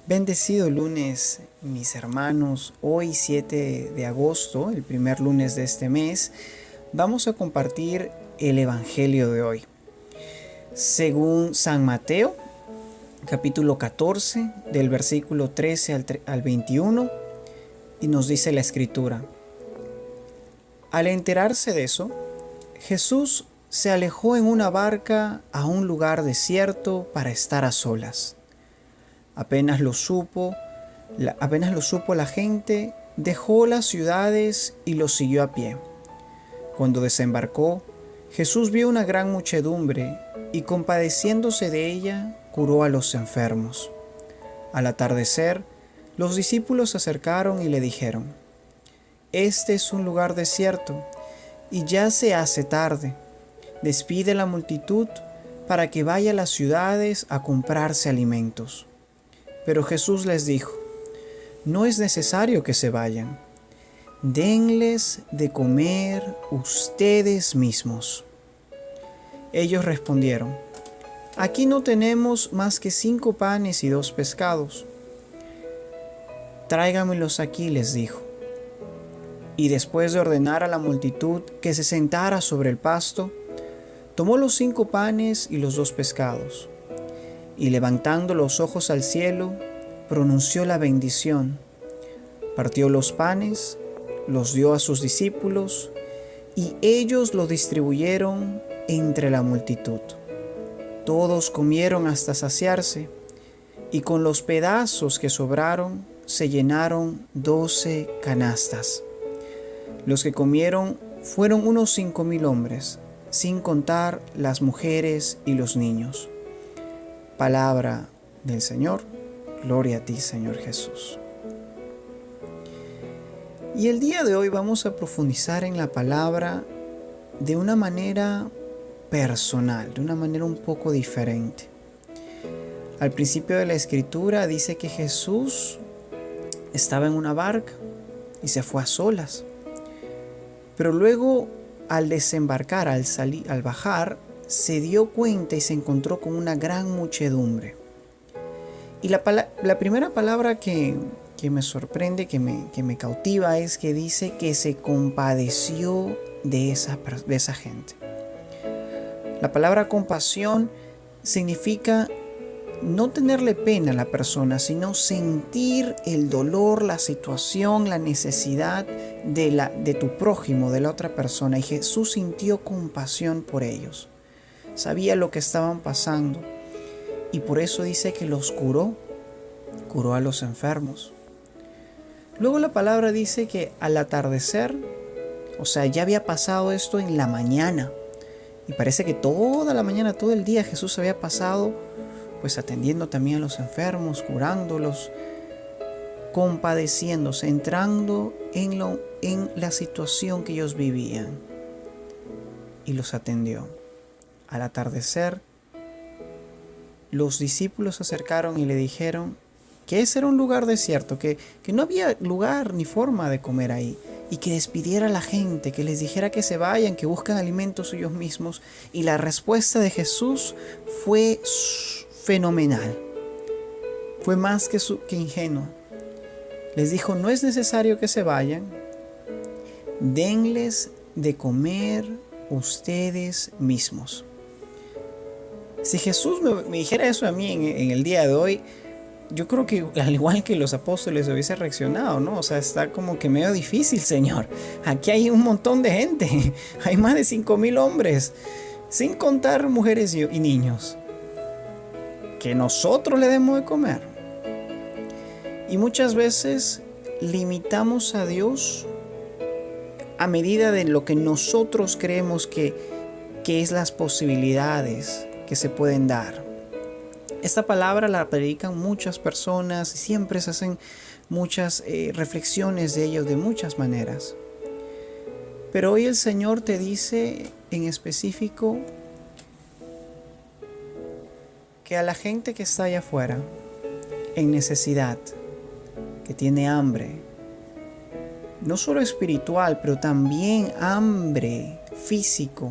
Bendecido lunes, mis hermanos. Hoy 7 de agosto, el primer lunes de este mes, vamos a compartir el Evangelio de hoy. Según San Mateo, capítulo 14, del versículo 13 al 21, y nos dice la Escritura. Al enterarse de eso, Jesús se alejó en una barca a un lugar desierto para estar a solas. Apenas lo supo la gente, dejó las ciudades y lo siguió a pie. Cuando desembarcó, Jesús vio una gran muchedumbre y compadeciéndose de ella, curó a los enfermos. Al atardecer, los discípulos se acercaron y le dijeron: «Este es un lugar desierto y ya se hace tarde. Despide a la multitud para que vaya a las ciudades a comprarse alimentos». Pero Jesús les dijo: «No es necesario que se vayan. Denles de comer ustedes mismos». Ellos respondieron: «Aquí no tenemos más que 5 panes y 2 pescados». «Tráigamelos aquí», les dijo. Y después de ordenar a la multitud que se sentara sobre el pasto, tomó los 5 panes y los 2 pescados. Y levantando los ojos al cielo, pronunció la bendición, partió los panes, los dio a sus discípulos, y ellos lo distribuyeron entre la multitud. Todos comieron hasta saciarse, y con los pedazos que sobraron se llenaron 12 canastas. Los que comieron fueron unos 5,000 hombres, sin contar las mujeres y los niños. Palabra del Señor. Gloria a ti, Señor Jesús. Y el día de hoy vamos a profundizar en la palabra de una manera personal, de una manera un poco diferente. Al principio de la Escritura dice que Jesús estaba en una barca y se fue a solas. Pero luego, al desembarcar, al bajar, se dio cuenta y se encontró con una gran muchedumbre. Y la primera palabra que me sorprende, que me cautiva, es que dice que se compadeció de esa gente. La palabra compasión significa no tenerle pena a la persona, sino sentir el dolor, la situación, la necesidad de tu prójimo, de la otra persona. Y Jesús sintió compasión por ellos. Sabía lo que estaban pasando y por eso dice que los curó a los enfermos. Luego la palabra dice que al atardecer, o sea, ya había pasado esto en la mañana, y parece que toda la mañana, todo el día Jesús había pasado pues atendiendo también a los enfermos, curándolos, compadeciéndose, entrando en la situación que ellos vivían, y los atendió. Al atardecer, los discípulos se acercaron y le dijeron que ese era un lugar desierto, que no había lugar ni forma de comer ahí, y que despidiera a la gente, que les dijera que se vayan, que busquen alimentos ellos mismos. Y la respuesta de Jesús fue fenomenal, fue más que ingenua. Les dijo: no es necesario que se vayan, denles de comer ustedes mismos. Si Jesús me dijera eso a mí en el día de hoy, yo creo que al igual que los apóstoles hubiese reaccionado, ¿no? O sea, está como que medio difícil, Señor. Aquí hay un montón de gente, hay más de 5,000 hombres, sin contar mujeres y niños, que nosotros le demos de comer. Y muchas veces limitamos a Dios a medida de lo que nosotros creemos que es las posibilidades que se pueden dar. Esta palabra la predican muchas personas y siempre se hacen muchas reflexiones de ellos de muchas maneras. Pero hoy el Señor te dice en específico que a la gente que está allá afuera, en necesidad, que tiene hambre, no solo espiritual, pero también hambre físico,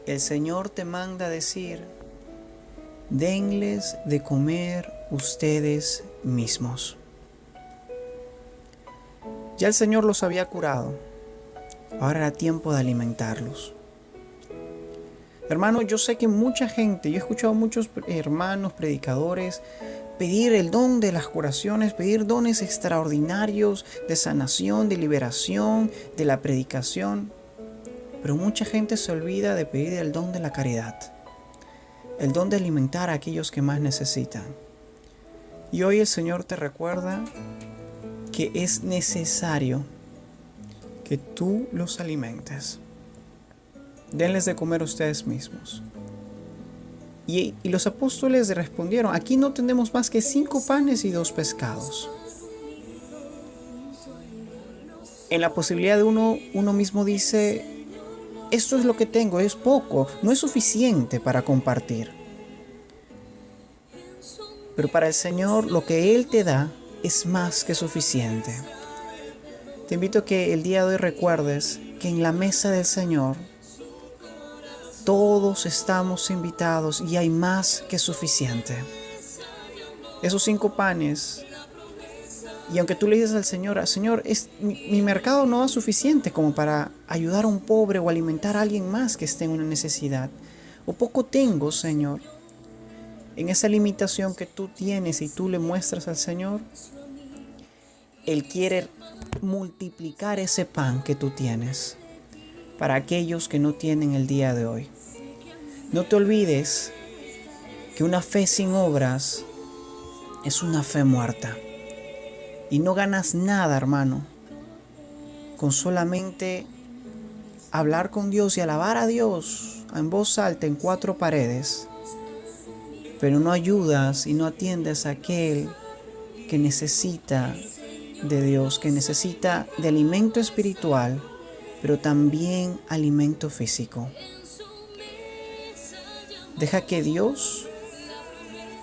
el Señor te manda a decir denles de comer ustedes mismos. Ya el Señor los había curado, ahora era tiempo de alimentarlos. Hermano, yo sé que mucha gente, yo he escuchado a muchos hermanos, predicadores, pedir el don de las curaciones, pedir dones extraordinarios de sanación, de liberación, de la predicación. Pero mucha gente se olvida de pedir el don de la caridad, el don de alimentar a aquellos que más necesitan. Y hoy el Señor te recuerda que es necesario que tú los alimentes. Denles de comer ustedes mismos. Y los apóstoles respondieron, aquí no tenemos más que 5 panes y 2 pescados. En la posibilidad de uno mismo dice, esto es lo que tengo, es poco, no es suficiente para compartir. Pero para el Señor lo que Él te da es más que suficiente. Te invito a que el día de hoy recuerdes que en la mesa del Señor todos estamos invitados y hay más que suficiente. Esos 5 panes, y aunque tú le dices al Señor, Señor, mi mercado no es suficiente como para ayudar a un pobre o alimentar a alguien más que esté en una necesidad, o poco tengo, Señor. En esa limitación que tú tienes y tú le muestras al Señor, Él quiere multiplicar ese pan que tú tienes para aquellos que no tienen el día de hoy. No te olvides que una fe sin obras es una fe muerta. Y no ganas nada, hermano, con solamente hablar con Dios y alabar a Dios en voz alta en 4 paredes, pero no ayudas y no atiendes a aquel que necesita de Dios, que necesita de alimento espiritual, pero también alimento físico. Deja que Dios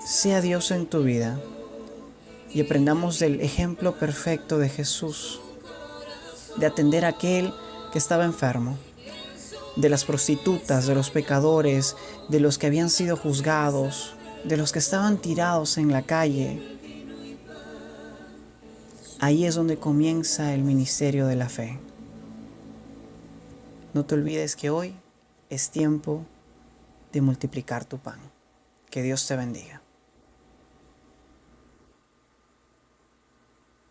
sea Dios en tu vida y aprendamos del ejemplo perfecto de Jesús, de atender a aquel que estaba enfermo, de las prostitutas, de los pecadores, de los que habían sido juzgados, de los que estaban tirados en la calle. Ahí es donde comienza el ministerio de la fe. No te olvides que hoy es tiempo de multiplicar tu pan. Que Dios te bendiga.